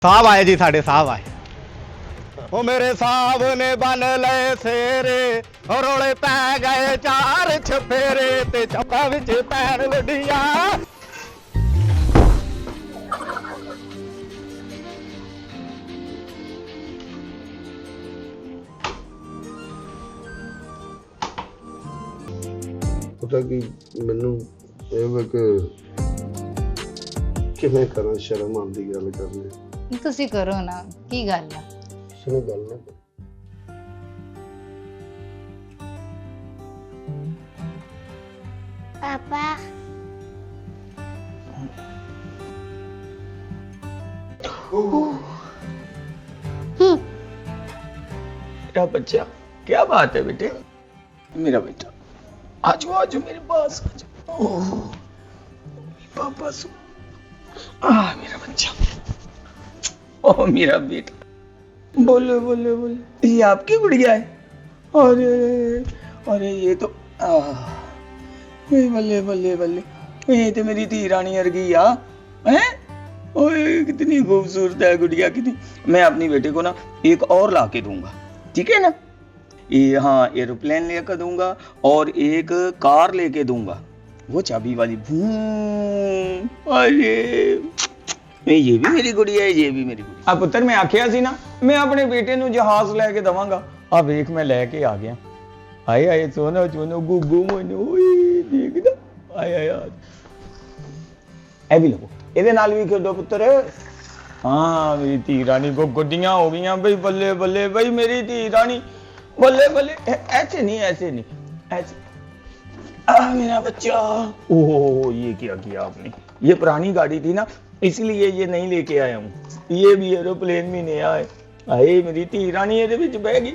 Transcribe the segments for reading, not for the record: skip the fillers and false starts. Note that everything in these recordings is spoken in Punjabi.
साहब आए जी, साढ़े साहब आए। ओ मेरे साहब ने बन लए सेरे, और रोले पै गए चार छफेरे, ते छप्पा विच पैन लडियां। पता कि मैनू किवें करा, शर्म आंदी गल करने। ਤੁਸੀਂ ਕਰੋ ਨਾ, ਕੀ ਗੱਲ ਆ? सुनो गल ना, पापा मेरा बच्चा, क्या बात है बेटे? मेरा बेटा, आजो आजो मेरे पास आजो। ओह, पापा सो। मेरा बच्चा, ओह मेरा बेटा, बोले बोले बोले, ये आपकी गुड़िया है? अरे अरे ये तो बल्ले बल्ले बल्ले, ये तो मेरी धी रानी अर्गी आ हैं? ओए कितनी खूबसूरत है गुड़िया, कितनी। मैं अपनी बेटे को ना एक और ला के दूंगा, ठीक है ना? ये हाँ, एरोप्लेन लेकर दूंगा और एक कार लेके दूंगा, वो चाबी वाली। अरे ये भी मेरी गुड़िया है, ये भी मेरी गुड़िया। पुत्र मैं आखिया सी ना, मैं अपने बेटे नु जहाज लेके दवांगा। आ वेख मैं लेके आ गया। आए आए सोना चोनो गुगू मोनो, ओए देख ना, आए आए ए भी लो, ਇਹਦੇ ਨਾਲ ਵੀ ਖੇਡੋ ਪੁੱਤਰ। हाँ मेरी धी रानी को गुड्डियां हो गई भाई, बल्ले बल्ले भाई मेरी धी रानी, बल्ले बल्ले। ऐसे नहीं, ऐसे नहीं, ऐसे। मेरा बच्चा, ओह ये क्या किया आपने? ये पुरानी गाड़ी थी ना, इसलिए ये नहीं लेके आया हूँ। ये भी एरोप्लेन भी नया है। आए मेरी धी रानी ये विच बह गई।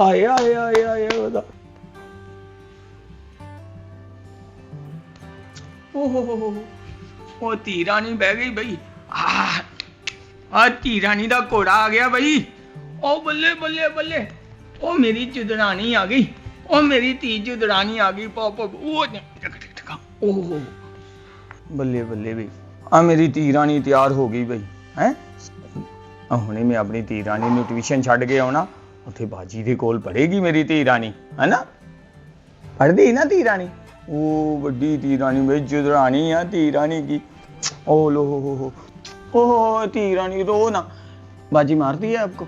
आए आए आए आए बता। ओहो वो धी रानी बह गई बई। धी रानी दा घोड़ा आ गया बई। ओ बल्ले बल्ले बल्ले, ओ मेरी जुदरानी आ गई, ओ मेरी धी जुदरानी आ गई। पापा ओह बल्ले बल्ले बई, आ मेरी धी रानी तैयार हो गई बई हैं। हुणे मैं अपनी धी रानी नूं ट्यूशन छड्ड के आउणा, उत्थे बाजी दे कोल पढ़ेगी मेरी धी रानी, है ना? पढ़दी ना धी रानी। ओ बड़ी धी रानी मेरी जुदरानी है, धी रानी की। ओ लो हो, ओ धी रानी रो ना, बाजी मारती है आपको?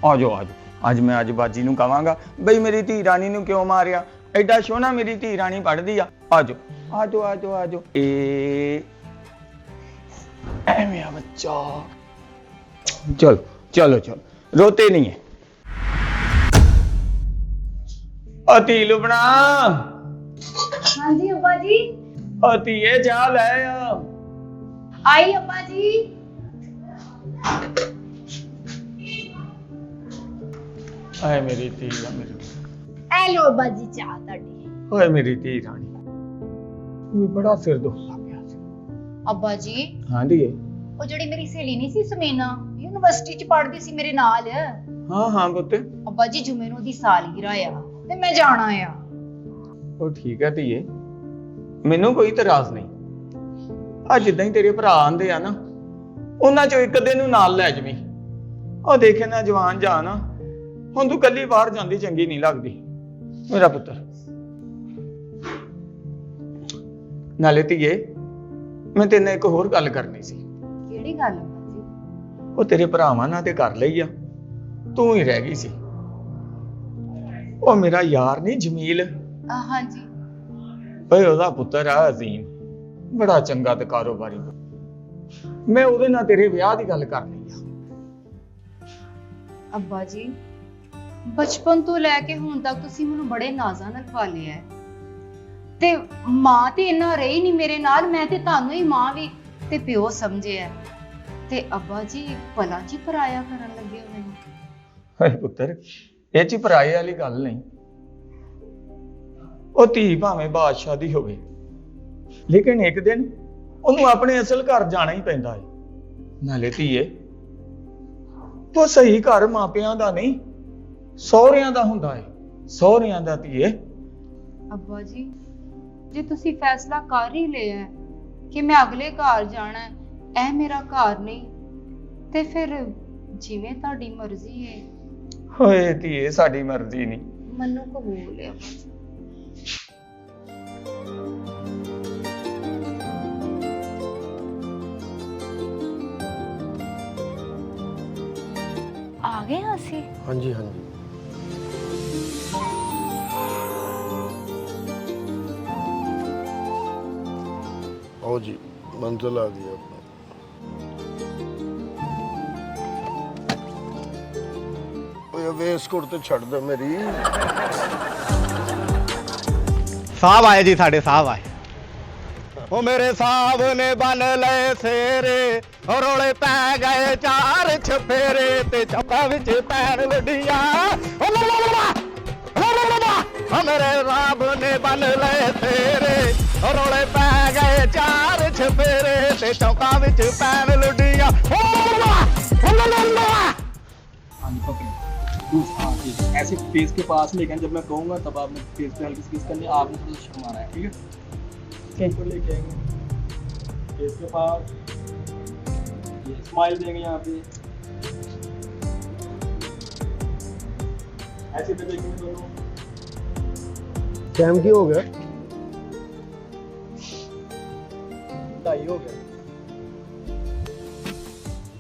आ जाओ आ जाओ, आज मैं आज बाजी नूं कहांगा बई मेरी धी रानी नूं क्यों मारिया, एडा सोहना मेरी धी रानी पढ़दी आ। आ जाओ आ जाओ आ जाओ आ जाओ। ए मेरा बच्चा, चलो चलो चलो, रोते नहीं है। अति लुबना, हाँ जी अब्बा जी। अति ये चाल है आई अब्बा जी। आए मेरी धी रानी, ए लो अब्बा जी चाह ਤੁਹਾਡੀ। ओए मेरी धी रानी, ये बड़ा सिर दुखदा पिया सी। अब्बा जी हां धीए। ਉਹ ਜਿਹੜੀ ਮੇਰੀ ਸਹੇਲੀ ਨਹੀਂ ਸੀ ਸਮੀਨਾ, ਯੂਨੀਵਰਸਿਟੀ ਚ ਪੜ੍ਹਦੀ ਸੀ ਮੇਰੇ ਨਾਲ। हाँ हाँ पुत्त, ਅੱਬਾ ਜੀ ਜੁਮੇ ਨੂੰ ਦੀ ਸਾਲਗਿਰਾ ਆ ਤੇ ਮੈਂ ਜਾਣਾ ਆ। ਉਹ ਠੀਕ ਹੈ ਧੀਏ, ਮੈਨੂੰ ਕੋਈ ਇਤਰਾਜ਼ ਨਹੀਂ। ਆ ਜਿੱਦਾਂ ਹੀ ਤੇਰੇ ਭਰਾ ਆਂਦੇ ਆ ਨਾ, ਉਹਨਾਂ ਚੋਂ ਇੱਕ ਦਿਨ ਨੂੰ ਨਾਲ ਲੈ ਜਵੀਂ। ਉਹ ਦੇਖੇ ਨਾ ਜਵਾਨ ਜਾ ਨਾ, ਹੁਣ ਤੂੰ ਕੱਲੀ ਬਾਹਰ ਜਾਂਦੀ ਚੰਗੀ ਨਹੀਂ ਲੱਗਦੀ ਮੇਰਾ ਪੁੱਤਰ। ਨਾਲੇ ਧੀਏ, ਮੈਂ ਤੇਰੇ ਨਾਲ ਇੱਕ ਹੋਰ ਗੱਲ ਕਰਨੀ ਸੀ। ਕਿਹੜੀ ਗੱਲ ਅੱਬਾ ਜੀ? ਉਹ ਤੇਰੇ ਭਰਾਵਾਂ ਨਾਲ ਤੇ ਕਰ ਲਈ ਆ, ਤੂੰ ਹੀ ਰਹਿ ਗਈ ਸੀ। ਉਹ ਮੇਰਾ ਯਾਰ ਨਹੀਂ ਜਮੀਲ, हाँ जी। ਓਏ ਉਹਦਾ ਪੁੱਤਰ ਆ ਅਜ਼ੀਮ, ਬੜਾ ਚੰਗਾ ਤੇ ਕਾਰੋਬਾਰੀ। ਮੈਂ ਉਹਦੇ ਨਾਲ ਤੇਰੇ ਵਿਆਹ ਦੀ ਗੱਲ ਕਰਨੀ ਆ। ਅੱਬਾ ਜੀ ਬਚਪਨ ਤੋਂ ਲੈ ਕੇ ਹੁਣ ਤੱਕ ਤੁਸੀਂ ਮੈਨੂੰ ਬੜੇ ਨਾਜ਼ਾਂ ਨਾਲ ਪਾਲਿਆ ਹੈ, ਤੇ ਮਾਂ ਤੇ ਇੰਨਾ ਰਹੀ ਨਹੀਂ ਮੇਰੇ ਨਾਲ, ਮੈਂ ਤੇ ਤੁਹਾਨੂੰ ਹੀ ਮਾਂ ਵੀ ਤੇ ਪਿਓ ਸਮਝਿਆ। ਤੇ ਅੱਬਾ ਜੀ ਭਲਾ ਜੀ ਪਰਾਇਆ ਕਰਨ ਲੱਗੇ ਹੋ ਮੈਨੂੰ। ਓਏ ਪੁੱਤਰ, ਇਹ ਚ ਪਰਾਏ ਵਾਲੀ ਗੱਲ ਨਹੀਂ। ਉਹ ਧੀ ਭਾਵੇਂ ਬਾਦਸ਼ਾਹ ਦੀ ਹੋਵੇ, ਲੇਕਿਨ ਇੱਕ ਦਿਨ ਉਹਨੂੰ ਆਪਣੇ ਅਸਲ ਘਰ ਜਾਣਾ ਹੀ ਪੈਂਦਾ ਹੈ। ਨਾਲੇ ਧੀਏ, ਉਹ ਸਹੀ ਘਰ ਮਾਪਿਆਂ ਦਾ ਨਹੀਂ, ਸਹੁਰਿਆਂ ਦਾ ਹੁੰਦਾ ਹੈ। ਸਹੁਰਿਆਂ ਦਾ ਧੀਏ। ਅੱਬਾ ਜੀ ਜੇ ਤੁਸੀਂ ਫੈਸਲਾ ਕਰ ਹੀ ਲਿਆ ਹੈ ਕਿ ਮੈਂ ਅਗਲੇ ਘਰ ਜਾਣਾ ਹੈ, ਇਹ ਮੇਰਾ ਘਰ ਨਹੀਂ ਤੇ ਫਿਰ ਜਿਵੇਂ ਤੁਹਾਡੀ ਮਰਜ਼ੀ ਹੈ। ਓਏ ਧੀਏ ਸਾਡੀ ਮਰਜ਼ੀ ਨਹੀਂ। ਮੈਨੂੰ ਕਬੂਲ ਹੈ ਬਸ। ਆ ਗਏ ਹਾਂ ਅਸੀਂ। ਹਾਂਜੀ ਹਾਂਜੀ। आओ जी, मंजिल आ गई अपना। वेस्टकोट तो छड़ दो मेरी। साहब आए जी, साढ़े साहब आए। ओ मेरे साहब ने बन ले सेरे, और रोले पै गए चार छफेरे, ते चपा विच पैन लडिया। ओ ला ला ला ला ला ला ला। ओ मेरे साहब ने बन ले सेरे, और रोले पै गए चार छफेरे, ते चौका विच पैन लडिया। ओ ला ला ला। हाँ जी पकड़े। हाँ ठीक है, ऐसे फेस के पास लेकिन जब मैं कहूँगा तब आपने फेस पे हल्की सी किस करनी है, आपने थोड़ा शर्माना है, ठीक है? ऊपर लेके आएंगे फेस के पास, ये स्माइल देंगे यहाँ पे, ऐसे पे देखेंगे दोनों। टाइम की हो गया? 2:30 हो गया।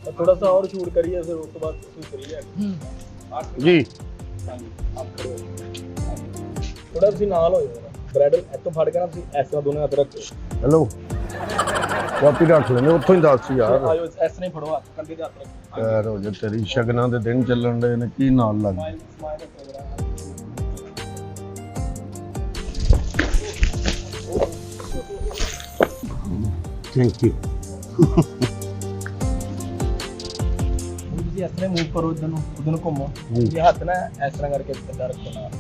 और थोड़ा सा और शूट करिए, फिर उसके बाद शूट करिए। जी आप खड़े हो। थोड़ा ਤੁਸੀਂ ਨਾਲ ਹੋ ਜਾਓ ਨਾ, ਬ੍ਰਾਈਡਲ ਇੱਥੋਂ ਫੜ ਕੇ ਨਾ ਤੁਸੀਂ ਇਸ ਤਰ੍ਹਾਂ ਦੋਨੇ ਹੱਥ ਰੱਖੋ। हेलो ਕਾਪੀ ਰੱਖ ਲੈਣੇ ਉੱਥੋਂ ਹੀ ਦੱਸ ਯਾਰ। ਆਇਓ ਇਸ ਤਰ੍ਹਾਂ ਹੀ ਫੜੋ, ਹੱਥ ਕੰਧੇ ਤੇ ਹੱਥ ਰੱਖੋ। ਯਾਰ ਹੋ ਜਾ ਤੇਰੀ ਸ਼ਗਨਾਂ ਦੇ ਦਿਨ ਚੱਲਣ ਦੇ ਨੇ, ਕੀ ਨਾਲ ਲੱਗ ਸਮਾਈਲ ਸਮਾਈਲ ਰੱਖੋ ਜਰਾ। Thank you. ਤੁਸੀਂ ਇਸ ਤਰ੍ਹਾਂ ਮੂਵ ਕਰੋ, ਇਧਰ ਨੂੰ ਘੁੰਮੋ। ਇਹ ਹੱਥ ਨਾ ਇਸ ਤਰ੍ਹਾਂ ਕਰਕੇ ਇੱਦਾਂ ਰੱਖੋ ਨਾਲ।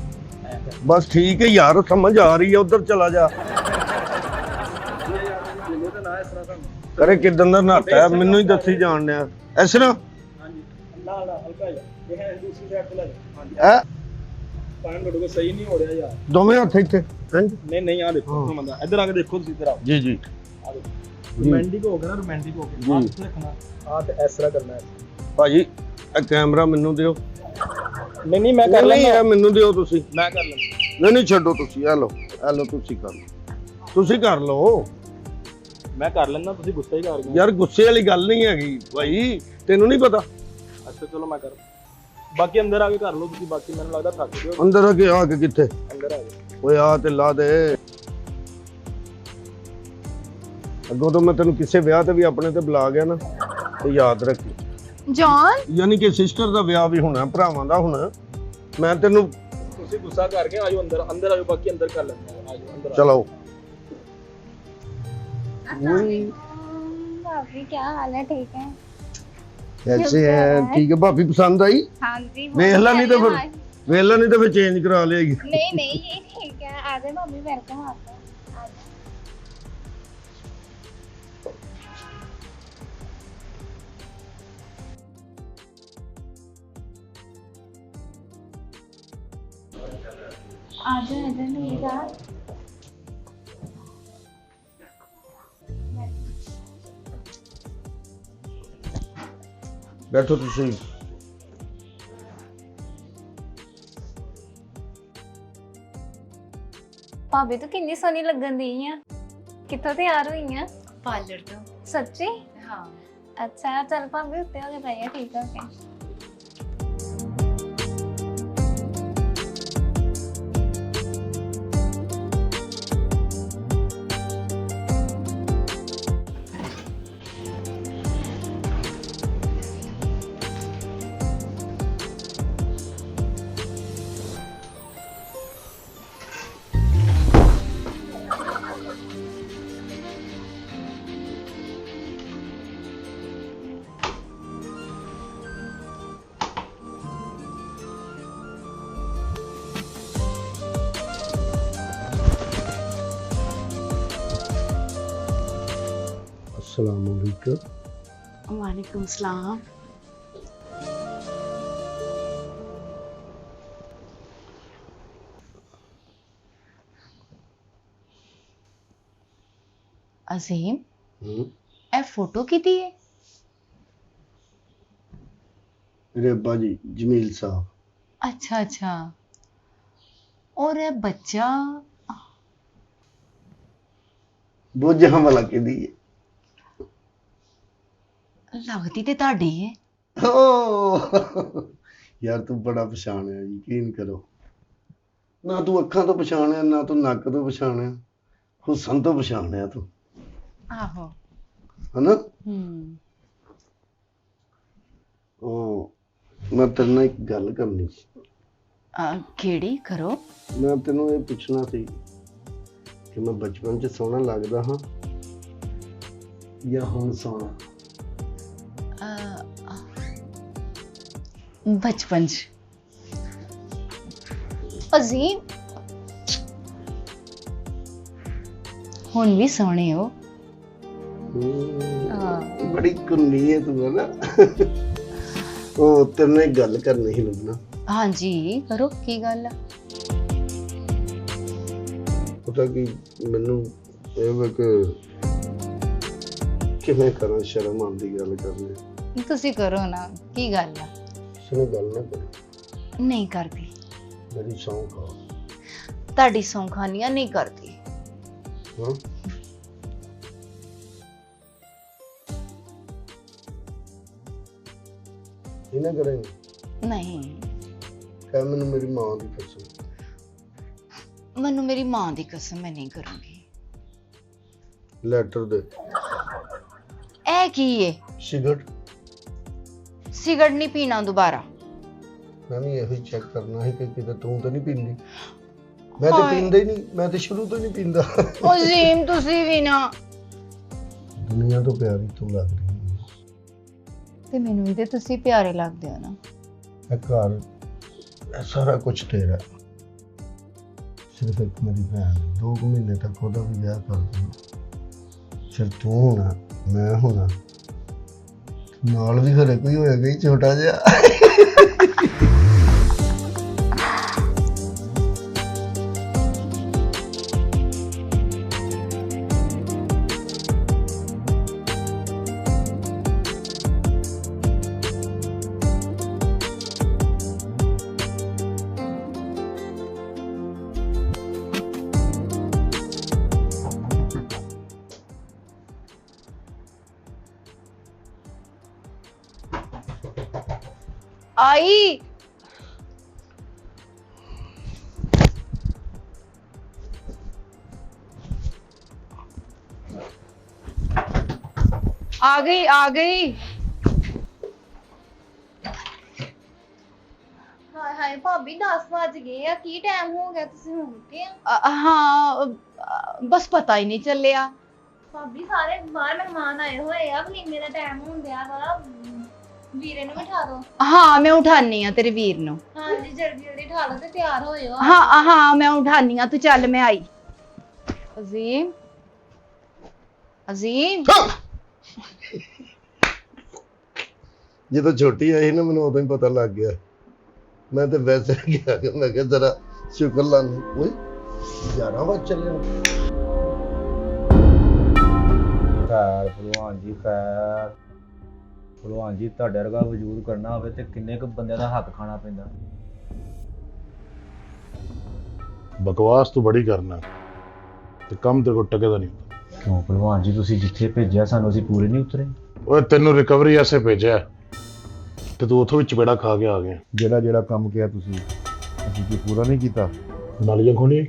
ਬਸ ਠੀਕ ਹੈ ਯਾਰ, ਸਮਝ ਆ ਰਹੀ ਹੈ, ਉਧਰ ਚਲਾ ਜਾ। ਕਰੇ ਕਿਦਾਂ ਦਾ ਨਾਤਾ ਹੈ ਮੈਨੂੰ ਹੀ ਦੱਸੀ ਜਾਣ ਡਿਆ ਇਸ ਤਰ੍ਹਾਂ। ਹਾਂਜੀ ਅੱਲਾ ਅੱਲਾ ਹਲਕਾ ਜਿਹਾ, ਇਹ ਹੈ ਦੂਸਰੀ ਸਾਈਡ ਤੇ ਲੈ ਜਾਓ। ਹਾਂਜੀ ਹੈ ਪਾਣ ਤੁਹਾਡੇ ਕੋਲ ਸਹੀ ਨਹੀਂ ਹੋ ਰਿਹਾ ਯਾਰ। ਦੋਵੇਂ ਹੱਥ ਇੱਥੇ। ਹਾਂਜੀ ਨਹੀਂ ਨਹੀਂ ਆ ਦੇਖੋ ਬੰਦਾ ਇੱਧਰ ਆ ਕੇ ਦੇਖੋ, ਤੁਸੀਂ ਇੱਧਰ ਆਓ। ਜੀ ਜੀ ਆ ਦੇਖੋ ਰੋਮਾਂਟਿਕ ਹੋ ਗਿਆ ਨਾ, ਰੋਮਾਂਟਿਕ ਹੋ ਗਿਆ। ਜੀ। ਹੱਥ ਰੱਖਣਾ ਆ ਤੇ ਇਸ ਤਰ੍ਹਾਂ ਕਰਨਾ ਹੈ। ਭਾਜੀ ਇਹ ਕੈਮਰਾ ਮੈਨੂੰ ਦਿਓ। ਨਹੀਂ ਨਹੀਂ ਮੈਂ ਕਰ ਨਹੀਂ ਲੈਂਦਾ, ਇਹ ਮੈਨੂੰ ਦਿਓ ਤੁਸੀਂ। ਮੈਂ ਕਰ ਲੈਂਦਾ। ਨਹੀਂ ਨਹੀਂ ਛੱਡੋ ਤੁਸੀਂ, ਇਹ ਲਓ ਤੁਸੀਂ ਕਰ ਲਓ, ਤੁਸੀਂ ਕਰ ਲਓ। ਮੈਂ ਕਰ ਲੈਂਦਾ, ਤੁਸੀਂ ਗੁੱਸਾ ਹੀ ਕਰ ਗਏ ਯਾਰ ਗੁੱਸੇ ਵਾਲੀ ਗੱਲ ਨਹੀਂ ਹੈਗੀ ਭਾਈ, ਤੈਨੂੰ ਨਹੀਂ ਪਤਾ। ਅੱਛਾ ਚਲੋ ਮੈਂ ਕਰ, ਬਾਕੀ ਅੰਦਰ ਆ ਕੇ ਕਰ ਲਓ ਤੁਸੀਂ। ਬਾਕੀ ਮੈਨੂੰ ਲੱਗਦਾ ਥੱਕ ਗਏ ਹੋ। ਅੰਦਰ ਆ ਕੇ ਕਿੱਥੇ? ਅੰਦਰ ਆ ਜਾਓ। ਓਏ ਆ ਤੇ ਲਾ ਦੇ। ਅੱਗੋਂ ਤੋਂ ਮੈਂ ਤੈਨੂੰ ਕਿਸੇ ਵਿਆਹ ਤੇ ਵੀ ਆਪਣੇ ਤੇ ਬੁਲਾ ਗਿਆ ਨਾ, ਤੇ ਯਾਦ ਰੱਖੀ। ਜੌਨ ਯਾਨੀ ਕਿ ਸਿਸਟਰ ਦਾ ਵਿਆਹ ਵੀ ਹੋਣਾ, ਭਰਾਵਾਂ ਦਾ ਹੋਣਾ। ਮੈਂ ਤੈਨੂੰ ਤੁਸੀਂ ਗੁੱਸਾ ਕਰ ਗਏ, ਆਜੋ ਅੰਦਰ, ਅੰਦਰ ਆਜੋ। ਬਾਕੀ ਅੰਦਰ ਕਰ ਲੈਂਦੇ ਹਾਂ, ਆਜੋ ਅੰਦਰ। ਚਲਾਓ। भाभी क्या हाल है? ठीक है। कैसे हैं? ठीक है। भाभी पसंद आई? हाँ जी। वेख ला नहीं तो फिर वेख ला नहीं तो फिर चेंज करा लेगी। नहीं नहीं ये ठीक है, आ जाए भाभी, वेलकम आपका। आ जाए। आ जाए मेरी रात। बैठो तुसी। भाभी तो कितनी सोनी लगन दी है। कितों तैयार हुई है? ਪਾਰਲਰ ਤੋਂ। सच्ची? ਹਾਂ अच्छा चल भाभी उत्ते हो गए भाई, ठीक हो गए। अस्सलाम वालेकुम। वालेकुम सलाम। अजीम, ए फोटो किती है? मेरे अब्बा जी जमील साहब। अच्छा अच्छा। और ये बच्चा बोझा वाला के दी लगती ते ਤੁਹਾਡੀ है। यार तू बड़ा पछाणिया, यकीन करो। ना तू अखां तो पछाणिया, ना तू नक तो पछाणिया, हुसन तो पछाणिया तू, आहो। है ना? ओ मैं तेरे नाल एक गल करनी सी। केड़ी करो। मैं तेनों ये पुछना सी कि मैं बचपन च सोहना लगदा हां या हुण सोहना? बचपन च अजीम हुण भी सोहने हो। बड़ी कुन्नी है तू, है ना? ओ तेरे नाल एक गल करनी ही लुबना। हाँ जी करो, की गल है? पता कि मैनू ਇਹ ਕਿ ਕਿਵੇਂ ਕਰਾਂ, ਸ਼ਰਮ ਆਉਂਦੀ ਗੱਲ ਕਰਨੀ। ਤੁਸੀਂ ਕਰੋ ਨਾ, ਕੀ ਗੱਲ ਆ? ਸੁਣ ਗੱਲ ਨਾ ਕਰ, ਨਹੀਂ ਕਰਦੀ। ਮੇਰੀ ਸੌਂ ਖਾ। ਤੁਹਾਡੀ ਸੌਂਖਾਨੀਆਂ ਨਹੀਂ ਕਰਦੀ। ਹਾਂ ਇਹ ਨਾ ਕਰਾਂਗੇ। ਨਹੀਂ, ਕਹਿ ਮੈਨੂੰ ਮੇਰੀ ਮਾਂ ਦੀ ਕਸਮ। ਮੈਨੂੰ ਮੇਰੀ ਮਾਂ ਦੀ ਕਸਮ ਮੈਂ ਨਹੀਂ ਕਰੂੰਗੀ। ਲੈਟਰ ਦੇ। ਇਹ ਕੀ ਹੈ? ਸਿਗਰਟ। ਸਿਗਰਟ ਨਹੀਂ ਪੀਣਾ ਦੁਬਾਰਾ। ਮੈਂ ਵੀ ਇਹੋ ਹੀ ਚੈੱਕ ਕਰਨਾ ਸੀ ਕਿ ਕਿਤੇ ਤੂੰ ਤਾਂ ਨਹੀਂ ਪੀਂਦੀ। ਮੈਂ ਤਾਂ ਪੀਂਦਾ ਹੀ ਨਹੀਂ, ਮੈਂ ਤਾਂ ਸ਼ੁਰੂ ਤੋਂ ਨਹੀਂ ਪੀਂਦਾ। ਅਜ਼ੀਮ ਤੁਸੀਂ ਵੀ ਨਾ। ਦੁਨੀਆ ਤੋਂ ਪਿਆਰੀ ਤੂੰ ਲੱਗ ਰਹੀ ਹੈ ਤੇ ਮੈਨੂੰ ਵੀ ਤੇ ਤੁਸੀਂ ਪਿਆਰੇ ਲੱਗਦੇ ਹੋ ਨਾ। ਇਹ ਘਰ, ਇਹ ਸਾਰਾ ਕੁਝ ਤੇਰਾ। ਸਿਰਫ ਇੱਕ ਮੇਰੀ ਭੈਣ, 2 ਮਹੀਨੇ ਤੱਕ ਉਹਦਾ ਵੀ ਵਿਆਹ ਕਰ ਦੂੰ। ਫਿਰ ਤੂੰ ਹੋਣਾ, ਮੈਂ ਹੋਣਾ, ਨਾਲ ਵੀ ਘਰੇ ਕੋਈ ਹੋਏਗਾ ਹੀ ਛੋਟਾ ਜਿਹਾ। आई आ गई आ गई। ਹਾਏ ਹਾਏ ਭਾਬੀ 10 ਵਜ ਗਏ ਆ, ਕੀ ਟਾਈਮ ਹੋ ਗਿਆ, ਤੁਸੀਂ ਹੁਣ ਉੱਠੇ ਆ? हाँ बस पता ही नहीं चलिया। ਭਾਬੀ ਸਾਰੇ ਬਾਹਰ ਮਹਿਮਾਨ ਆਏ ਹੋਏ ਆ, ਵਲੀਮੇ ਦਾ ਟਾਈਮ ਹੋਣ ਡਿਆ ਵਾ, ਵੀਰੇ ਨੂੰ ਬਿਠਾ ਦਿਓ। हाँ मैं उठानी हाँ तेरे वीर नु। ਹਾਂਜੀ ਜਲਦੀ ਜਲਦੀ ਠਾ ਲਓ ਤੇ ਤਿਆਰ ਹੋ ਜਾਓ। हाँ हाँ मैं उठानी हाँ, तू चल मैं आई। अजीम अजीम ਜਦੋਂ ਛੋਟੀ ਆਈ ਨਾ ਮੈਨੂੰ ਉਦੋਂ ਹੀ ਪਤਾ ਲੱਗ ਗਿਆ। ਮੈਂ ਤੇ ਵੈਸੇ ਗਿਆ ਕਿ ਮੈਂ ਕਿਹਾ ਜ਼ਰਾ ਸ਼ੁਕਰ ਲਾ ਲੂੰ। ਓਏ 11 ਵਜੇ ਚੱਲਿਆ। ਖੈਰ ਭਲਵਾਨ ਜੀ, ਖੈਰ ਭਲਵਾਨ ਜੀ, ਤੁਹਾਡੇ ਵਰਗਾ ਵਜੂਦ ਕਰਨਾ ਹੋਵੇ ਤੇ ਕਿੰਨੇ ਕੁ ਬੰਦਿਆਂ ਦਾ ਹੱਕ ਖਾਣਾ ਪੈਂਦਾ। ਬਕਵਾਸ ਤੂੰ ਬੜੀ ਕਰਨਾ ਤੇ ਕੰਮ ਤੇਰੇ ਕੋਲ ਟਕਦਾ ਨਹੀਂ ਹੁੰਦਾ। ਕਿਉਂ ਭਲਵਾਨ ਜੀ, ਤੁਸੀਂ ਜਿੱਥੇ ਭੇਜਿਆ ਸਾਨੂੰ ਅਸੀਂ ਪੂਰੇ ਨਹੀਂ ਉਤਰੇ? ਓਏ ਤੈਨੂੰ ਰਿਕਵਰੀ ਐਸੇ ਭੇਜਿਆ ਤੇ ਤੂੰ ਉੱਥੋਂ ਵੀ ਚਪੇੜਾ ਖਾ ਕੇ ਆ ਗਿਆ। ਜਿਹੜਾ ਕੰਮ ਕਿਹਾ ਤੁਸੀਂ, ਅਸੀਂ ਕੀ ਪੂਰਾ ਨਹੀਂ ਕੀਤਾ? ਨਾਲੀਆਂ ਖੋਣੀ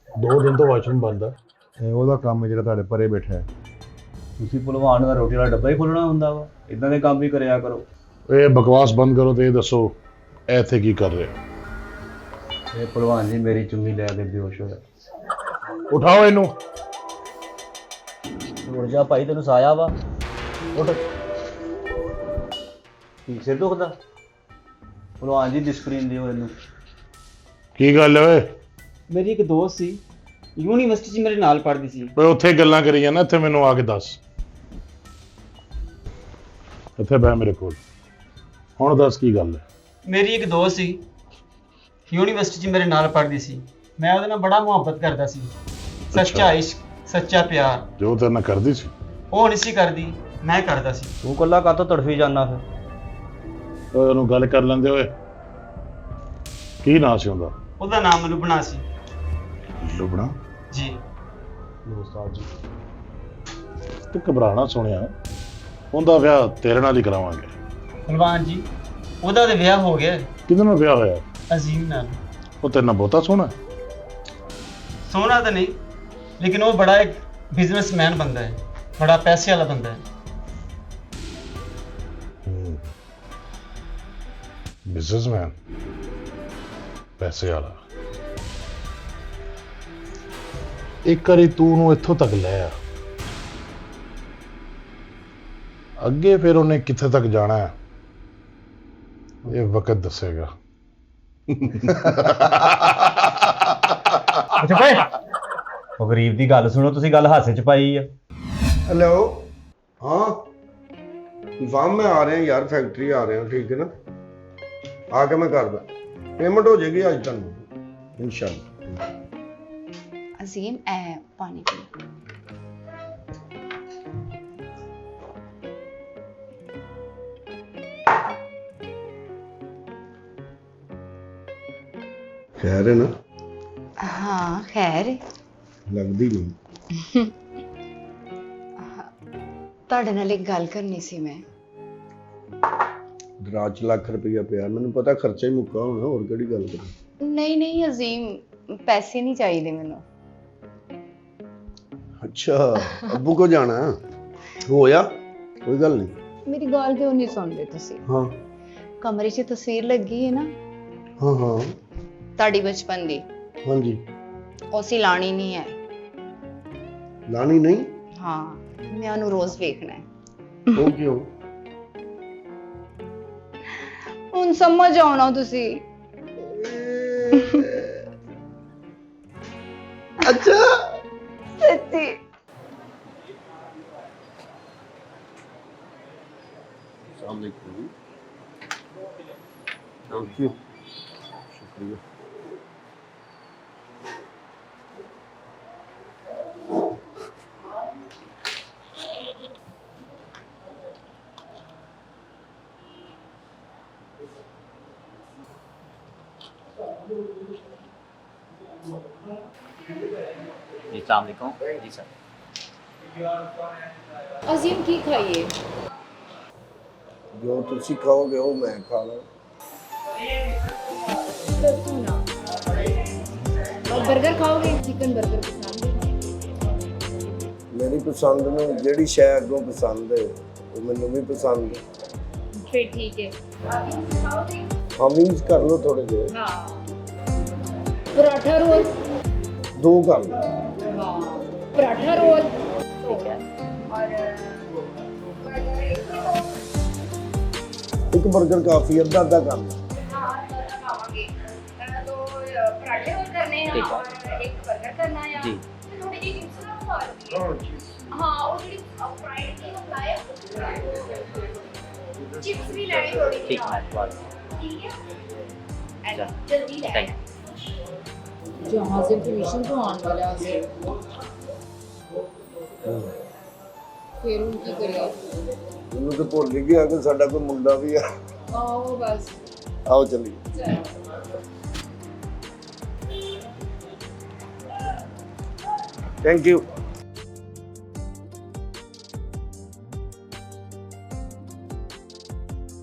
2 ਦਿਨ ਤੋਂ ਵਾਸ਼ਰੂਮ ਬੰਦ ਆ। ਇਹ ਉਹਦਾ ਕੰਮ ਜਿਹੜਾ ਤੁਹਾਡੇ ਪਰੇ ਬੈਠਾ ਹੈ। ਤੁਸੀਂ ਭਲਵਾਨ ਦਾ ਰੋਟੀ ਵਾਲਾ ਡੱਬਾ ਹੀ ਖੋਲਣਾ ਹੁੰਦਾ ਵਾ, ਇਦਾਂ ਦੇ ਕੰਮ ਵੀ ਕਰਿਆ ਕਰੋ। ਇਹ ਬਕਵਾਸ ਬੰਦ ਕਰੋ ਤੇ ਇਹ ਦੱਸੋ ਇਹ ਇੱਥੇ ਕੀ ਕਰ ਰਹੇ ਇਹ ਭਲਵਾਨ ਜੀ ਮੇਰੀ ਚੁੰਨੀ ਲੈ ਕੇ ਬੇਹੋਸ਼ ਹੋਇਆ। ਉਠਾਓ ਇਹਨੂੰ। ਉੜ ਜਾ ਭਾਈ, ਤੈਨੂੰ ਸਾਇਆ ਵਾ, ਉੱਠ। ਕੀ ਸਿਰ ਦੁਖਦਾ? ਭਲਵਾਨ ਜੀ ਡਿਸਪਲਿਨ ਦਿਓ ਇਹਨੂੰ। ਕੀ ਗੱਲ ਓਏ? ਮੇਰੀ ਇੱਕ ਦੋਸਤ ਸੀ, ਯੂਨੀਵਰਸਿਟੀ 'ਚ ਮੇਰੇ ਨਾਲ ਪੜ੍ਹਦੀ ਸੀ। ਓਏ ਉੱਥੇ ਗੱਲਾਂ ਕਰੀ ਜਾਂਦਾ, ਇੱਥੇ ਮੈਨੂੰ ਆ ਕੇ ਦੱਸ। ਇੱਥੇ ਬਹਿ ਮੇਰੇ ਕੋਲ, ਹੁਣ ਦੱਸ ਕੀ ਗੱਲ ਹੈ। ਮੇਰੀ ਇੱਕ ਦੋਸਤ ਸੀ, ਯੂਨੀਵਰਸਿਟੀ 'ਚ ਮੇਰੇ ਨਾਲ ਪੜ੍ਹਦੀ ਸੀ। ਮੈਂ ਉਹਦੇ ਨਾਲ ਬੜਾ ਮੁਹੱਬਤ ਕਰਦਾ ਸੀ। ਸੱਚਾ ਇਸ਼ਕ, ਸੱਚਾ ਪਿਆਰ। ਜੋ ਤੇਰੇ ਨਾਲ ਕਰਦੀ ਸੀ ਉਹ ਨਹੀਂ ਸੀ ਕਰਦੀ, ਮੈਂ ਕਰਦਾ ਸੀ। ਤੂੰ ਕੱਲਾ ਕਾਹਤੋਂ ਤੜਫੀ ਜਾਂਦਾ ਫਿਰ? ਓਏ ਉਹਨੂੰ ਗੱਲ ਕਰ ਲੈਂਦੇ ਓਏ। ਕੀ ਨਾਂ ਸੀ ਉਹਦਾ? ਉਹਦਾ ਨਾਮ ਲੁਬਣਾ ਸੀ ਲੁਬਣਾ ਜੀ। ਲੋ ਸਾਹਿਬ ਜੀ ਤੇ ਘਬਰਾਣਾ ਸੁਣਿਆ, ਉਹਦਾ ਵਿਆਹ ਤੇਰੇ ਨਾਲ ਹੀ ਕਰਾਵਾਂਗੇ। ਪਹਿਲਵਾਨ ਜੀ ਉਹਦਾ ਤੇ ਵਿਆਹ ਹੋ ਗਿਆ, ਕਿਹਦੇ ਨਾਲ ਵਿਆਹ ਹੋਇਆ? ਅਜ਼ੀਮ ਨਾਲ। ਉਹ ਤੇਰੇ ਨਾਲ ਬਹੁਤਾ ਸੋਹਣਾ? ਸੋਹਣਾ ਤਾਂ ਨਹੀਂ, लेकिन वो बड़ा एक बिजनेसमैन बंदा है, बड़ा पैसे वाला बंदा है। बिजनेसमैन, पैसे वाला। एक वारी तू ਉਹਨੂੰ ਇੱਥੋਂ ਤੱਕ ਲੈ ਆ, ਅੱਗੇ ਫਿਰ ਉਹਨੇ ਕਿੱਥੇ ਤੱਕ ਜਾਣਾ ਹੈ ਇਹ ਵਕਤ ਦੱਸੇਗਾ। ਅੱਛਾ ਭਾਈ ਉਹ ਗਰੀਬ ਦੀ ਗੱਲ ਸੁਣੋ, ਤੁਸੀਂ ਗੱਲ ਹਾਸੇ ਚ ਪਾਈ ਆ। हेलो, हाँ निज़ाम में आ रहे हैं यार, फैक्ट्री आ रहे हैं, ठीक है ना? आके मैं कर दूँ, पेमेंट हो जाएगी आज तक इंशाल्लाह। अजीम ए पानी पी। खैर है ना? हाँ खैर लगती नहीं। ਤੁਹਾਡੇ ਨਾਲ ਇੱਕ ਗੱਲ ਕਰਨੀ ਸੀ ਮੈਂ। दराज लाख रुपया पिया, मैंने पता खर्चा ही मुक्का होना, और केड़ी गल करी। ਨਹੀਂ ਨਹੀਂ अजीम ਪੈਸੇ ਨਹੀਂ ਚਾਹੀਦੇ ਮੈਨੂੰ। अच्छा अब्बू को जाना है? होया कोई गल नहीं। ਮੇਰੀ ਗੱਲ ਕਿਉਂ ਨਹੀਂ ਸੁਣਦੇ ਤੁਸੀਂ? हाँ ਕਮਰੇ 'ਚ ਤਸਵੀਰ ਲੱਗੀ ਹੈ ਨਾ हाँ हाँ ਤੁਹਾਡੀ ਬਚਪਨ ਦੀ, हाँ जी। ਉਹ ਸੀ ਲਾਣੀ ਨਹੀਂ ਹੈ। लानी नहीं? ਹਾਂ ਮੈਂ ਉਹਨੂੰ ਰੋਜ਼ ਵੇਖਣਾ ਹੈ। वो क्यों? ਹੁਣ ਸਮਝ ਆਉਣਾ ਤੁਸੀਂ। अच्छा ਸੱਚੀ। थैंक यू, शुक्रिया। जी अस्सलाम वालेकुम। जी सर। अजीम की खाइए? जो तुसी खाओगे वो मैं खा लो। और बर्गर खाओगे? चिकन बर्गर पसंद है? मेरी पसंद में जेड़ी शै अगों पसंद है वो मैनू भी पसंद है। फिर ठीक है। हमीज कर लो थोड़े देर। हाँ। पराठा रोल? 2 कर लो। हाँ। पराठा रोल ठीक है। और एक बर्गर काफी, अद्धा अद्धा कर लो। पराठे रोल करने हैं ठीक है। और एक बर्गर करना है जी। थोड़ी जी चिप्स ना खा लो। हाँ और थोड़ी फ्राइड की लाए चिप्स भी लाए थोड़ी ठीक है बात। ठीक है जा। जल्दी लाए। थैंक जहाँ से ट्यूशन तो आने वाला है फिर उनकी करेगा। मैनू तो भुल ही गया कि साडा कोई मुंडा भी है। आओ बस आओ चलिए। Thank you.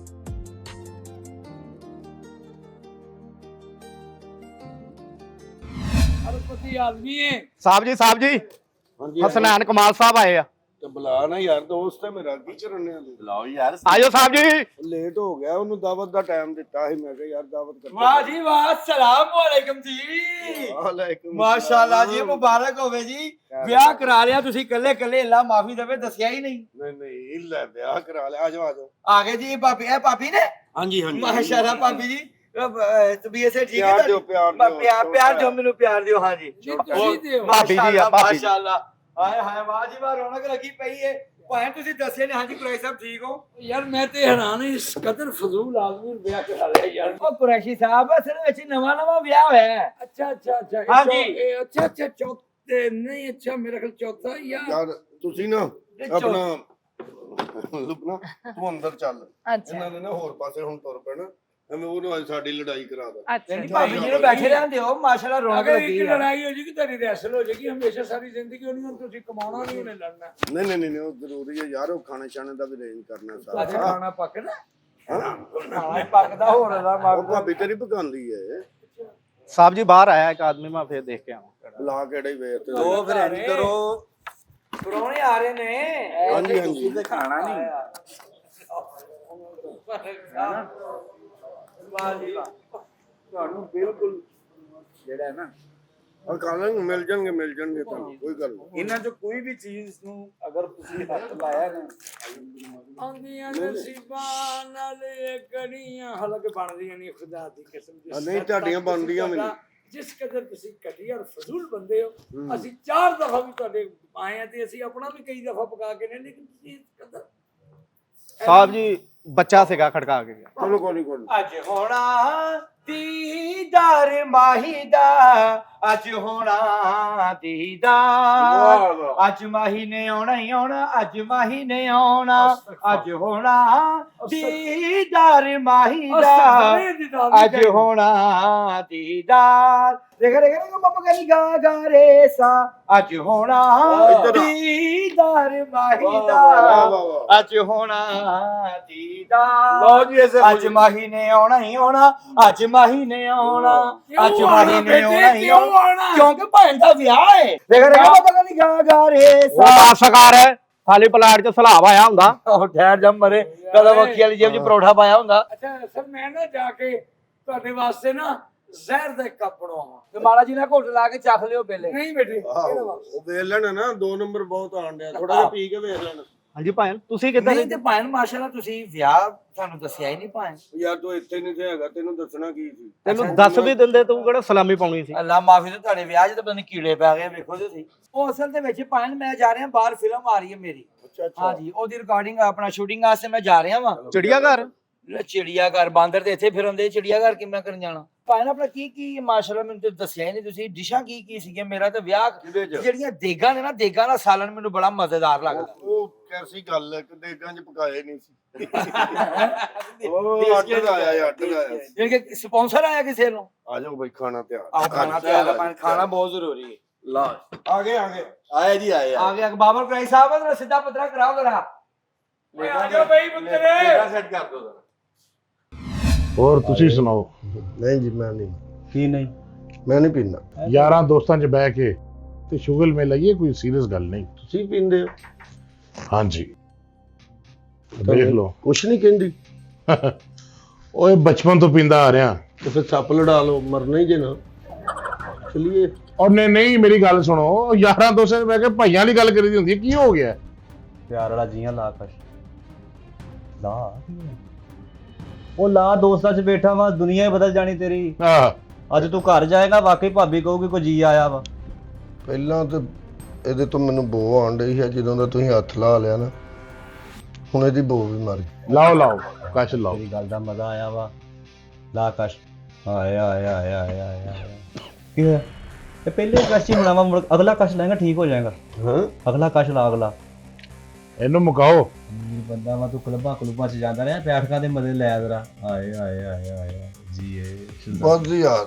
अरबपति आदमी है। ਸਾਹਿਬ ਜੀ हाँ जी ਹਸਨੈਨ ਕਮਾਲ ਸਾਹਿਬ ਆਏ ਆ। तो बुला ना यार, दोस्त है मेरा की चरने बुलाओ यार। ਆਜੋ ਸਾਹਿਬ ਜੀ। लेट हो गया, ਉਹਨੂੰ ਦਾਵਤ ਦਾ ਟਾਈਮ ਦਿੱਤਾ ਸੀ, ਮੈਂ ਕਿਹਾ ਯਾਰ ਦਾਵਤ ਕਰ। वाह जी वाह, सलाम वालेकुम जी। ਵਾਲੇਕੁਮ ਮਾਸ਼ਾਅੱਲਾ ਜੀ, ਮੁਬਾਰਕ ਹੋਵੇ ਜੀ। ਵਿਆਹ ਕਰਾ ਲਿਆ ਤੁਸੀਂ ਕੱਲੇ ਕੱਲੇ, ਅੱਲਾ ਮਾਫੀ ਦੇਵੇ, ਦੱਸਿਆ ਹੀ ਨਹੀਂ। ਨਹੀਂ ਨਹੀਂ ਲੈ ਵਿਆਹ ਕਰਾ ਲਿਆ। ਆਜੋ ਆਜੋ। ਆ ਗਏ ਜੀ ਭਾਬੀ, ਇਹ ਭਾਬੀ ਨੇ? ਹਾਂਜੀ ਹਾਂਜੀ ਮਾਸ਼ਾਅੱਲਾ ਭਾਬੀ ਜੀ, ਤਬੀਅਤ ਸੇ ਠੀਕ ਹੈ? ਪਿਆਰ ਦਿਓ, ਪਿਆਰ ਦਿਓ। ਪਿਆਰ ਦਿਓ, ਮੈਨੂੰ ਪਿਆਰ ਦਿਓ। ਹਾਂ ਜੀ ਭਾਬੀ ਜੀ ਆ, ਭਾਬੀ ਜੀ। ਮਾਸ਼ਾਅੱਲਾ। ਹਾਏ ਹਾਏ ਵਾਹ ਜੀ ਵਾਹ, ਰੌਣਕ ਲੱਗੀ ਪਈ ਹੈ। ਭਾਵੇਂ ਤੁਸੀਂ ਦੱਸਿਆ ਨਹੀਂ। ਹਾਂਜੀ ਕੁਰੈਸ਼ੀ ਸਾਹਿਬ ਠੀਕ ਹੋ? ਯਾਰ ਮੈਂ ਤੇ ਹੈਰਾਨ ਹਾਂ, ਇਸ ਕਦਰ ਫਜ਼ੂਲ ਆਦਮੀ ਨੂੰ ਵਿਆਹ ਕਰਾ ਲਿਆ ਯਾਰ। ਉਹ ਕੁਰੈਸ਼ੀ ਸਾਹਿਬ ਅਸਲ ਵਿੱਚ ਨਵਾਂ ਵਿਆਹ ਹੋਇਆ ਹੈ। ਅੱਛਾ ਅੱਛਾ ਅੱਛਾ। ਹਾਂ ਜੀ। ਇਹ ਅੱਛਾ ਚੌਥੇ ਨਹੀਂ, ਅੱਛਾ ਮੇਰਾ ਖਿਆਲ ਚੌਥਾ ਯਾਰ ਤੁਸੀਂ ਨਾ ਆਪਣਾ ਲੁਪਨਾ ਤੂੰ ਅੰਦਰ ਚੱਲ ਅੱਛਾ। ਇਹਨਾਂ ਨੇ ਨਾ ਹੋਰ ਪਾਸੇ ਹੁਣ ਤੁਰ ਪੈਣਾ ਐਵੇਂ ਉਹਨੂੰ ਅੱਜ ਸਾਡੀ ਲੜਾਈ ਕਰਾ ਦੇ ਅੱਛਾ ਨਹੀਂ ਭਾਬੀ ਜੀ ਨੂੰ ਬੈਠੇ ਰਹਿੰਦੇ ਹੋ ਮਾਸ਼ਾਅੱਲਾ ਰੌਣਕ ਅਗਰ ਲੱਗੀ ਇੱਕ ਆ ਲੜਾਈ ਹੋ ਜਾਏਗੀ ਤੇਰੀ ਰੈਸਲ ਹੋ ਜਾਏਗੀ ਹਮੇਸ਼ਾ ਸਾਰੀ ਜ਼ਿੰਦਗੀ ਉਹਨੇ ਹੁਣ ਤੁਸੀਂ ਕਮਾਉਣਾ ਨਹੀਂ ਉਹਨੇ ਲੜਨਾ ਨਹੀਂ ਉਹ ਜ਼ਰੂਰੀ ਹੈ ਯਾਰ ਉਹ ਖਾਣੇ ਛਾਣੇ ਦਾ ਵੀ ਅਰੇਂਜ ਕਰਨਾ ਅੱਜ ਸਾਰਾ ਖਾਣਾ ਪੱਕਦਾ ਖਾਣਾ ਹੀ ਪੱਕਦਾ ਹੋਰ ਦਾ ਉਹ ਭਾਬੀ ਤੇਰੀ ਪਕਾਉਂਦੀ ਹੈ ਸਾਹਿਬ ਜੀ ਬਾਹਰ ਆਇਆ ਇੱਕ ਆਦਮੀ, ਮੈਂ ਫਿਰ ਦੇਖ ਕੇ ਆਵਾਂ। ਲਾ ਕਿਹੜੇ ਹੀ ਵੇਰ ਤੇ ਉਹ ਫਿਰ ਇੰਜ ਕਰੋ ਪਰੋਣੇ ਆ ਰਹੇ ਨੇ ਹਾਂਜੀ ਤੁਸੀਂ ਤੇ ਖਾਣਾ ਨਹੀਂ ਵਾਹ ਜੀ ਵਾਹ ਤੁਹਾਨੂੰ ਬਿਲਕੁਲ ਜਿਹੜਾ ਹੈ ਨਾ ਆ ਕਾਲਾਂ ਮਿਲ ਜਾਣਗੇ ਤੁਹਾਨੂੰ ਕੋਈ ਗੱਲ ਨਹੀਂ ਇਹਨਾਂ ਚੋਂ ਕੋਈ ਵੀ ਚੀਜ਼ ਨੂੰ ਅਗਰ ਤੁਸੀਂ ਹੱਥ ਲਾਇਆ ਨਾ ਆਉਂਦੀਆਂ ਨਸੀਬਾਂ ਨਾਲ ਇਹ ਕੜੀਆਂ ਹਾਲਾਂਕਿ ਬਣਦੀਆਂ ਨਹੀਂ ਖੁਦਾ ਦੀ ਕਸਮ ਆ ਨਹੀਂ ਤੁਹਾਡੀਆਂ ਬਣਦੀਆਂ ਵੀ ਨਹੀਂ ਜਿਸ ਕਦਰ ਤੁਸੀਂ ਘਟੀਆ ਔਰ ਫਜ਼ੂਲ ਬੰਦੇ ਹੋ ਅਸੀਂ 4 ਦਫਾ ਵੀ ਤੁਹਾਡੇ ਆਏ ਆ ਤੇ ਅਸੀਂ ਆਪਣਾ ਵੀ ਕਈ ਦਫਾ ਪਕਾ ਕੇ ਨੇ ਲੇਕਿਨ ਤੁਸੀਂ ਇਸ ਕਦਰ ਸਾਹਿਬ ਜੀ ਬੱਚਾ ਸੀਗਾ ਖੜਕਾ ਕੇ ਗਿਆ। ਚਲੋ ਕੋਈ ਨਹੀਂ ਅੱਜ ਹੋਣਾ ਦੀਦਾਰ ਮਾਹੀ ਦਾ ਅੱਜ ਹੋਣਾ ਦੀਦਾਰ ਅੱਜ ਮਾਹੀ ਨੇ ਆਉਣਾ ਹੀ ਆਉਣਾ ਅੱਜ ਮਾਹੀ ਨੇ ਆਉਣਾ ਅੱਜ ਹੋਣਾ ਦੀਦਾਰ ਮਾਹੀ ਦਾ ਅੱਜ ਹੋਣਾ ਦੀਦਾਰ ਦੇਖ ਮੰਮਾ ਕਹਿੰਦੀ ਗਾ ਗਾ ਰੇ ਸਾ ਅੱਜ ਹੋਣਾ ਦੀਦਾਰ ਮਾਹੀ ਦਾ ਅੱਜ ਹੋਣਾ ਦੀਦਾਰ ਅੱਜ ਮਾਹੀ ਨੇ ਆਉਣਾ ਹੀ ਆਉਣਾ ਅੱਜ ਮਾਹੀ ਨੇ ਆਉਣਾ ਅੱਜ ਮਾਹੀ ਨੇ ਆਉਣਾ ਹੀ ਆਉਣਾ ਕਿਉਂਕਿ ਭੈਣ ਦਾ ਵਿਆਹ ਹੈ ਦੇਖ ਮੰਮਾ ਕਹਿੰਦੀ ਗਾ ਗਾ ਰੇ ਸਾ ਸਰਕਾਰ ਹੈ ਖਾਲੀ ਪਲਾਟ 'ਚ ਸਲਾਬ ਆਇਆ ਹੁੰਦਾ। ਉਹ ਠਹਿਰ ਜਾ ਮਰੇ ਕਦਾ ਵੱਖੀ ਵਾਲੀ ਜੇਬ 'ਚ ਪਰੌਠਾ ਪਾਇਆ ਹੁੰਦਾ। ਅੱਛਾ ਸਰ ਮੈਂ ਨਾ ਜਾ ਕੇ ਤੁਹਾਡੇ ਵਾਸਤੇ ਨਾ ਜ਼ਹਿਰ ਦਾ ਇੱਕ ਕੱਪ ਬਣਾਵਾਂ ਤੇ ਮਾਲਾ ਜੀ ਨਾਲ ਘੁੱਟ ਲਾ ਕੇ ਚੱਖ ਲਿਓ ਪਹਿਲੇ ਨਹੀਂ ਬੇਟੇ ਉਹ ਵੇਖ ਲੈਣਾ ਨਾ 2 ਨੰਬਰ ਬਹੁਤ ਆਣ ਡਿਆ ਥੋੜਾ ਜਿਹਾ ਪੀ ਕੇ ਵੇਖ ਲੈਣਾ। ਹਾਂਜੀ ਭਾਈ ਤੁਸੀਂ ਕਿੱਦਾਂ ਨਹੀਂ ਤੇ ਭਾਣ ਮਾਸ਼ਾਅੱਲਾ ਤੁਸੀਂ ਵਿਆਹ ਤੁਹਾਨੂੰ ਦੱਸਿਆ ਹੀ ਨਹੀਂ ਭਾਣ ਯਾਰ ਤੂੰ ਇੱਥੇ ਨਹੀਂ ਤੇ ਹੈਗਾ ਤੈਨੂੰ ਦੱਸਣਾ ਕੀ ਸੀ ਤੈਨੂੰ ਦੱਸ ਵੀ ਦਿੰਦੇ ਤੂੰ ਕਿਹੜਾ ਸਲਾਮੀ ਪਾਉਣੀ ਸੀ। ਅੱਲਾ ਮਾਫੀ ਤੇ ਤੁਹਾਡੇ ਵਿਆਹ 'ਚ ਤਾਂ ਪਤਾ ਨਹੀਂ ਕੀੜੇ ਪੈ ਗਏ ਵੇਖੋ ਤੁਸੀਂ ਉਹ ਅਸਲ ਦੇ ਵਿੱਚ ਭਾਣ ਮੈਂ ਜਾ ਰਿਹਾ ਬਾਹਰ ਫਿਲਮ ਆ ਰਹੀ ਹੈ ਮੇਰੀ ਹਾਂਜੀ ਉਹਦੀ ਰਿਕਾਰਡਿੰਗ ਆਪਣਾ ਸ਼ੂਟਿੰਗ ਵਾਸਤੇ ਮੈਂ ਜਾ ਰਿਹਾ ਵਾਂ ਚਿੜੀਆ ਘਰ ਬਾਂਦਰ ਤੇ ਇੱਥੇ ਫਿਰਦੇ ਚਿੜੀਆ ਘਰ ਕਿਵੇਂ ਕਰਨ ਜਾਣਾ ਭਾਣ ਆਪਣਾ ਕੀ ਮਾਸ਼ਾਅੱਲਾ ਮੈਨੂੰ ਤੇ ਦੱਸਿਆ ਹੀ ਨਹੀਂ ਤੁਸੀਂ ਡਿਸ਼ਾਂ ਕੀ ਸੀਗੀਆਂ ਮੇਰਾ ਤਾਂ ਵਿਆਹ ਜਿਹੜੀਆਂ ਦੇਗਾਂ ਨੇ ਨਾ ਦੇਗਾਂ ਦਾ ਸਾਲਨ ਮੈਨੂੰ ਬੜਾ ਮਜ਼ੇਦਾਰ ਲੱਗਦਾ ਉਹ ਕੈਸੀ ਗੱਲ ਹੈ ਕਿ ਦੇਗਾਂ 'ਚ ਪਕਾਏ ਨਹੀਂ ਸੀ ਉਹ ਆਟਾ ਆਇਆ ਯਾਨੀ ਕਿ ਸਪਾਂਸਰ ਆਇਆ ਕਿਸੇ ਨੂੰ ਆ ਜਾਓ ਬਈ ਖਾਣਾ ਤਿਆਰ ਆਹ ਖਾਣਾ ਤਿਆਰ ਹੈ ਖਾਣਾ ਬਹੁਤ ਜ਼ਰੂਰੀ ਹੈ ਲਾ ਆ ਗਏ ਆਇਆ ਜੀ ਆਇਆ ਆ ਗਿਆ ਬਾਬਰ ਪ੍ਰਾਈ ਸਾਹਿਬ ਨੇ ਸਿੱਧਾ ਪਤਰਾ ਕਰਾਓ ਜਰਾ ਆ ਜਾਓ ਬਈ ਪੁੱਤਰੇ ਸੈੱਟ ਕਰ ਦੋ ਹੋਰ ਤੁਸੀਂ ਸੁਣਾਓ। ਨਹੀਂ ਜੀ ਮੈਂ ਨਹੀਂ ਕੀ ਨਹੀਂ ਮੈਂ ਨਹੀਂ ਪੀਂਦਾ ਯਾਰਾਂ ਦੋਸਤਾਂ 'ਚ ਬਹਿ ਕੇ ਤੇ ਸ਼ੁਗਲ ਮੇ ਲਈਏ ਕੋਈ ਸੀਰੀਅਸ ਗੱਲ ਨਹੀਂ। ਤੁਸੀਂ ਪੀਂਦੇ ਹੋ ਹਾਂਜੀ ਦੇਖ ਲਓ ਕੁਛ ਨਹੀਂ ਕਹਿੰਦੀ ਓਏ ਬਚਪਨ ਤੋਂ ਪੀਂਦਾ ਆ ਰਿਹਾ ਤੇ ਫਿਰ ਸੱਪ ਲੜਾ ਲਓ ਮਰਨਾ ਹੀ ਜੇ ਨਾ ਚਲਿਏ ਔਰ ਨਹੀਂ ਮੇਰੀ ਗੱਲ ਸੁਣੋ ਯਾਰਾਂ ਦੋਸਤਾਂ 'ਚ ਬਹਿ ਕੇ ਭਾਈਆਂ ਵਾਲੀ ਗੱਲ ਕਰੀ ਦੀ ਹੁੰਦੀ ਹੈ ਕੀ ਹੋ ਗਿਆ ਪਿਆਰ ਵਾਲਾ ਜੀਆਂ ਲਾ ਕਸ਼ ਲਾ ਉਹ ਲਾ ਦੋਸਤਾਂ 'ਚ ਬੈਠਾ ਵਾ ਦੁਨੀਆ ਹੀ ਬਦਲ ਜਾਣੀ ਤੇਰੀ। ਅੱਜ ਤੂੰ ਘਰ ਜਾਏਗਾ ਵਾਕਈ ਭਾਬੀ ਕਹੂਗੀ ਕੋਈ ਜੀ ਆਇਆ ਵਾ। ਪਹਿਲਾਂ ਤਾਂ ਇਹਦੇ ਤੋਂ ਮੈਨੂੰ ਬੋ ਆਣ ਡਈ ਹੈ ਜਦੋਂ ਦਾ ਤੁਸੀਂ ਹੱਥ ਲਾ ਲਿਆ ਨਾ ਹੁਣ ਇਹਦੀ ਬੋ ਵੀ ਮਰ ਗਈ। ਲਾਓ ਕਸ਼ ਲਾਓ। ਤੇਰੀ ਗੱਲ ਦਾ ਮਜ਼ਾ ਆਇਆ ਵਾ ਲਾ ਕਸ਼ ਆਇਆ ਕੀ ਹੋਇਆ ਇਹ ਪਹਿਲੇ ਕਸ਼ ਹੀ ਹੋਣਾ ਵਾ ਅਗਲਾ ਕਸ਼ ਲਾਏਗਾ ਠੀਕ ਹੋ ਜਾਏਗਾ। ਹਾਂ ਅਗਲਾ ਕਸ਼ ਲਾ ਅਗਲਾ ਇਹਨੂੰ ਮੁਕਾਓ ਬੰਦਾ ਵਾ ਤੂੰ ਕਲਬਾਂ 'ਚ ਜਾਂਦਾ ਰਿਹਾ ਬੈਠਕਾਂ ਦੇ ਮਜ਼ੇ ਲੈ ਜ਼ਰਾ ਆਏ ਜੀ ਬਸ ਯਾਰ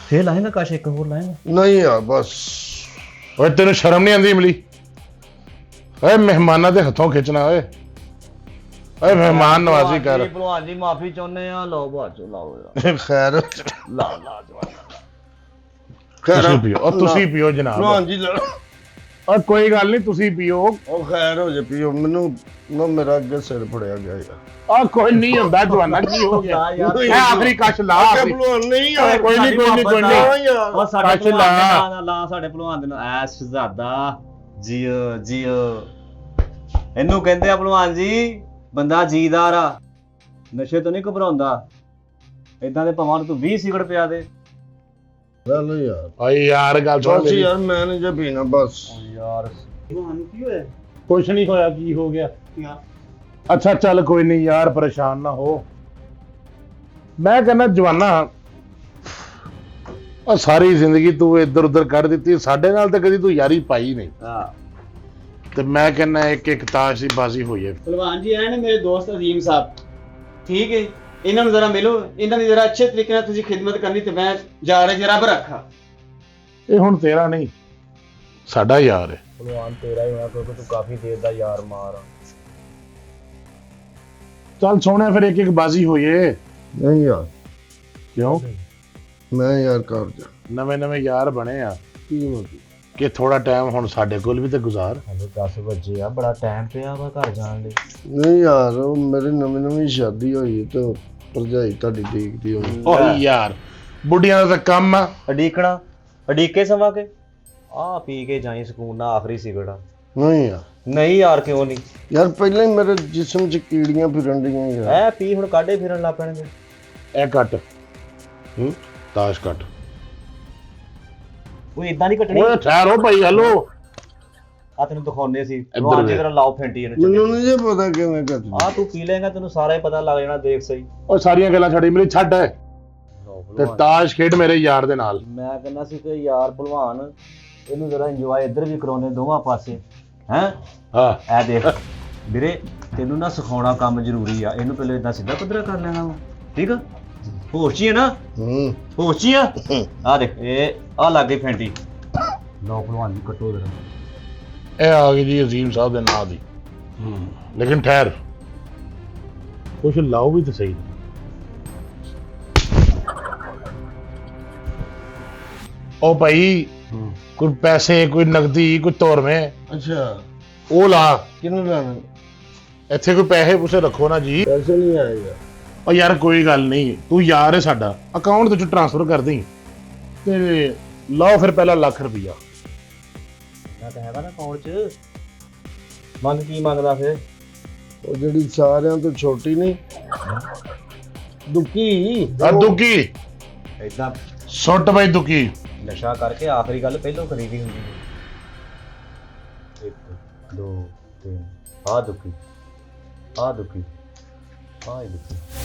ਫੇਰ ਲਾਏਗਾ ਕਸ਼ ਇੱਕ ਹੋਰ ਲਾਏਗਾ ਨਹੀਂ ਯਾਰ ਬਸ ਓਏ ਤੈਨੂੰ ਸ਼ਰਮ ਨਹੀਂ ਆਉਂਦੀ ਇਮਲੀ ਓਏ ਮਹਿਮਾਨਾਂ ਦੇ ਹੱਥੋਂ ਖਿੱਚਣਾ ਓਏ ਮਹਿਮਾਨ ਨਵਾਜ਼ੀ ਕਰ ਭਲਵਾਨ ਜੀ ਮਾਫੀ ਚਾਹੁੰਦੇ ਆ ਲਓ ਬਾਜੋ ਲਾਓ ਯਾਰ ਖੈਰ ਲਾ ਤੁਸੀਂ ਪੀਓ ਜਨਾਬ ਭਲਵਾਨ ਜੀ ਲੜੋ ਓਏ ਕੋਈ ਗੱਲ ਨਹੀਂ ਤੁਸੀਂ ਪੀਓ ਉਹ ਖੈਰ ਹੋ ਜੇ ਪੀਓ ਮੈਨੂੰ ਨਾ ਮੇਰਾ ਅੱਗੇ ਸਿਰ ਫੜਿਆ ਗਿਆ ਯਾਰ ਆ ਕੋਈ ਨਹੀਂ ਹੁੰਦਾ ਜਵਾਨਾ ਕੀ ਹੋ ਗਿਆ ਇਹ ਆਖਰੀ ਕਸ਼ ਲਾ ਭਲਵਾਨ ਨਹੀਂ ਯਾਰ ਕੋਈ ਨਹੀਂ ਯਾਰ ਉਹ ਸਾਡੇ ਭਲਵਾਨ ਦਾ ਲਾ ਸਾਡੇ ਭਲਵਾਨ ਦੇ ਨਾਲ ਐ ਸ਼ਹਜ਼ਾਦਾ ਜੀਓ ਇਹਨੂੰ ਕਹਿੰਦੇ ਆ ਭਲਵਾਨ ਜੀ ਬੰਦਾ ਜੀਦਾਰ ਆ ਨਸ਼ੇ ਤੋਂ ਨਹੀਂ ਘਬਰਾਉਂਦਾ ਇਦਾਂ ਦੇ ਭਾਵਾਂ ਤੂੰ 20 ਸਿਗਰਟ ਪਿਆ ਦੇ ਚੱਲ ਯਾਰ ਓਏ ਯਾਰ ਗੱਲ ਸੁਣ ਬਸ ਯਾਰ ਮੈਂ ਨਹੀਂ ਜੇ ਪੀਣਾ ਬਸ ਯਾਰ ਭਲਵਾਨ ਕੀ ਹੋਇਆ ਕੁਛ ਨਹੀਂ ਹੋਇਆ ਕੀ ਹੋ ਗਿਆ ਅੱਛਾ ਚੱਲ ਕੋਈ ਨਹੀਂ ਯਾਰ ਪਰੇਸ਼ਾਨ ਨਾ ਹੋ ਮੈਂ ਕਹਿੰਦਾ ਜਵਾਨਾ ਉਹ ਸਾਰੀ ਜ਼ਿੰਦਗੀ ਤੂੰ ਇੱਧਰ ਉੱਧਰ ਕਰ ਦਿੱਤੀ ਸਾਡੇ ਨਾਲ ਤਾਂ ਕਦੀ ਤੂੰ ਯਾਰੀ ਪਾਈ ਨਹੀਂ ਤੇ ਮੈਂ ਕਹਿੰਦਾ ਇੱਕ ਇੱਕ ਤਾਸ਼ ਦੀ ਬਾਜ਼ੀ ਹੋਈ ਹੈ। ਭਲਵਾਨ ਜੀ ਇਹ ਨੇ ਮੇਰੇ ਦੋਸਤ ਅਜ਼ੀਮ ਸਾਹਿਬ, ਠੀਕ ਹੈ, ਇਹਨਾਂ ਨੂੰ ਜ਼ਰਾ ਮਿਲੋ, ਇਹਨਾਂ ਦੀ ਜ਼ਰਾ ਅੱਛੇ ਤਰੀਕੇ ਨਾਲ ਤੁਸੀਂ ਖਿਦਮਤ ਕਰਨੀ ਤੇ ਮੈਂ ਜਾ ਰਿਹਾ ਜੀ, ਰੱਬ ਰੱਖਾ। ਇਹ ਹੁਣ ਤੇਰਾ ਨਹੀਂ, ਸਾਡਾ ਯਾਰ ਹੈ। ਭਲਵਾਨ ਤੇਰਾ ਹੀ ਹੋਣਾ ਕਿਉਂਕਿ ਤੂੰ ਕਾਫੀ ਦੇਰ ਦਾ ਯਾਰ ਮਾਰ ਆ। ਚੱਲ ਸੋਹਣਿਆ ਫਿਰ ਇੱਕ ਇੱਕ ਬਾਜ਼ੀ ਹੋਈਏ। ਨਹੀਂ ਯਾਰ, ਕਿਉਂ? ਮੈਂ ਯਾਰ ਕਰ ਜਾ, ਨਵੇਂ ਨਵੇਂ ਯਾਰ ਬਣੇ ਆ ਕੀ ਮਤਲਬ? ਕਿ ਥੋੜਾ ਟਾਈਮ ਹੁਣ ਸਾਡੇ ਕੋਲ ਵੀ ਤੇ ਗੁਜ਼ਾਰ। ਹਲੇ 10 ਵਜੇ ਆ, ਬੜਾ ਟਾਈਮ ਪਿਆ ਵਾ ਘਰ ਜਾਣ ਲਈ। ਨਹੀਂ ਯਾਰ, ਉਹ ਮੇਰੀ ਨਵੀਂ ਨਵੀਂ ਸ਼ਾਦੀ ਹੋਈ ਹੈ ਤੇ ਭਰਜਾਈ ਤੁਹਾਡੀ ਦੇਖਦੀ ਹੋਣੀ। ਓਏ ਯਾਰ, ਬੁੱਢੀਆਂ ਦਾ ਤਾਂ ਕੰਮ ਆ ਅਡੀਕਣਾ, ਅਡੀਕੇ ਸਮਾਂ ਕੇ ਆ ਪੀ ਕੇ ਜਾਈ ਸਕੂਨ ਨਾਲ ਆਖਰੀ ਸਿਗਰਟ। ਨਹੀਂ ਯਾਰ, ਨਹੀਂ ਯਾਰ ਕਿਉਂ ਨਹੀਂ? ਯਾਰ ਪਹਿਲਾਂ ਹੀ ਮੇਰੇ ਜਿਸਮ 'ਚ ਕੀੜੀਆਂ ਫਿਰਨ ਡੀਆਂ ਯਾਰ। ਐ ਪੀ ਹੁਣ ਕਾਢੇ ਫਿਰਨ ਲੱਗ ਪੈਣਗੇ। ਇਹ ਕੱਟ ਤਾਸ਼ ਕੱਟ। ਉਹ ਇਦਾਂ ਨਹੀਂ ਕੱਟਣੀ। ਓਏ ਠਹਿਰੋ ਭਾਈ, ਹੈਲੋ ਆ ਤੈਨੂੰ ਦਿਖਾਉਣੇ ਸੀ ਭਲਵਾਨ ਜੀ, ਤੇਰਾ ਲਾਓ ਫੈਂਟੀ ਇਹਨੂੰ। ਮੈਨੂੰ ਨਹੀਂ ਜੇ ਪਤਾ ਕਿਵੇਂ ਕਰਦੀ। ਆ ਤੂੰ ਪੀ ਲੇਗਾ, ਤੈਨੂੰ ਸਾਰਾ ਹੀ ਪਤਾ ਲੱਗ ਜਾਣਾ, ਦੇਖ ਸਹੀ। ਉਹ ਸਾਰੀਆਂ ਗੱਲਾਂ ਛੱਡੀ, ਮੇਰੀ ਛੱਡ ਹੈ ਤੇ ਤਾਸ਼ ਖੇਡ ਮੇਰੇ ਯਾਰ ਦੇ ਨਾਲ। ਮੈਂ ਕਹਿੰਦਾ ਸੀ ਕਿ ਯਾਰ ਭਲਵਾਨ ਇਹਨੂੰ ਜ਼ਰਾ ਇੰਜੋਏ ਇੱਧਰ ਵੀ ਕਰਾਉਣੇ ਦੋਵਾਂ ਪਾਸੇ ਹੈ। ਹਾਂ ਐ ਦੇਖ ਵੀਰੇ, ਤੈਨੂੰ ਨਾ ਸਿਖਾਉਣਾ ਕੰਮ ਜ਼ਰੂਰੀ ਆ। ਇਹਨੂੰ ਪਹਿਲੇ ਇਦਾਂ ਸਿੱਧਾ ਪੱਧਰਾ ਕਰ ਲੈਣਾ ਵਾ, ਠੀਕ ਆ? ਹੋਸ਼ 'ਚ ਹੀ ਹੈ ਨਾ? ਹੋਸ਼ 'ਚ ਹੀ ਆ। ਆ ਦੇਖ, ਇਹ ਆ ਲੱਗ ਗਈ ਫੈਂਟੀ। ਲਓ ਭਲਵਾਨ ਜੀ ਕੱਟੋ ਜਰਾ। ਇਹ ਆ ਗਈ ਜੀ ਅਜ਼ੀਮ ਸਾਹਿਬ ਦੇ ਨਾਂ ਦੀ। ਲੇਕਿਨ ਠਹਿਰ, ਕੁਛ ਲਾਓ ਵੀ ਤਾਂ ਸਹੀ। ਉਹ ਭਾਈ ਕੋਈ ਪੈਸੇ, ਕੋਈ ਨਗਦੀ, ਕੋਈ ਤੋਰਵੇਂ, ਅੱਛਾ, ਉਹ ਲਾ। ਕਿਹਨੂੰ ਲਾਣਾ? ਇੱਥੇ ਕੋਈ ਪੈਸੇ ਪੂਸੇ ਰੱਖੋ ਨਾ ਜੀ। ਪੈਸੇ ਨਹੀਂ ਆਏ ਯਾਰ। ਉਹ ਯਾਰ ਕੋਈ ਗੱਲ ਨਹੀਂ, ਤੂੰ ਯਾਰ ਹੈ ਸਾਡਾ, ਅਕਾਊਂਟ ਤੇ ਟ੍ਰਾਂਸਫਰ ਕਰ ਦੇਈਂ ਤੇ ਲਾਓ ਫਿਰ ਪਹਿਲਾਂ ਲੱਖ ਰੁਪਈਆ। ਮੈਂ ਤਾਂ ਹੈਗਾ ਨਾ ਅਕਾਊਂਟ 'ਚ। ਮੰਗ ਕੀ ਮੰਗਦਾ ਫਿਰ? ਉਹ ਜਿਹੜੀ ਸਾਰਿਆਂ ਤੋਂ ਛੋਟੀ ਨਹੀਂ, ਦੁੱਕੀ। ਆ ਦੁੱਕੀ ਏਦਾਂ ਸੁੱਟ ਬਈ ਦੁੱਕੀ। ਨਸ਼ਾ ਕਰਕੇ ਆਖਰੀ ਗੱਲ ਪਹਿਲੋਂ ਕਰੀਦੀ ਹੁੰਦੀ ਹੈ। 1 2 3 ਆ ਦੁੱਕੀ, ਆ ਦੁੱਕੀ, ਆ ਦੁੱਕੀ।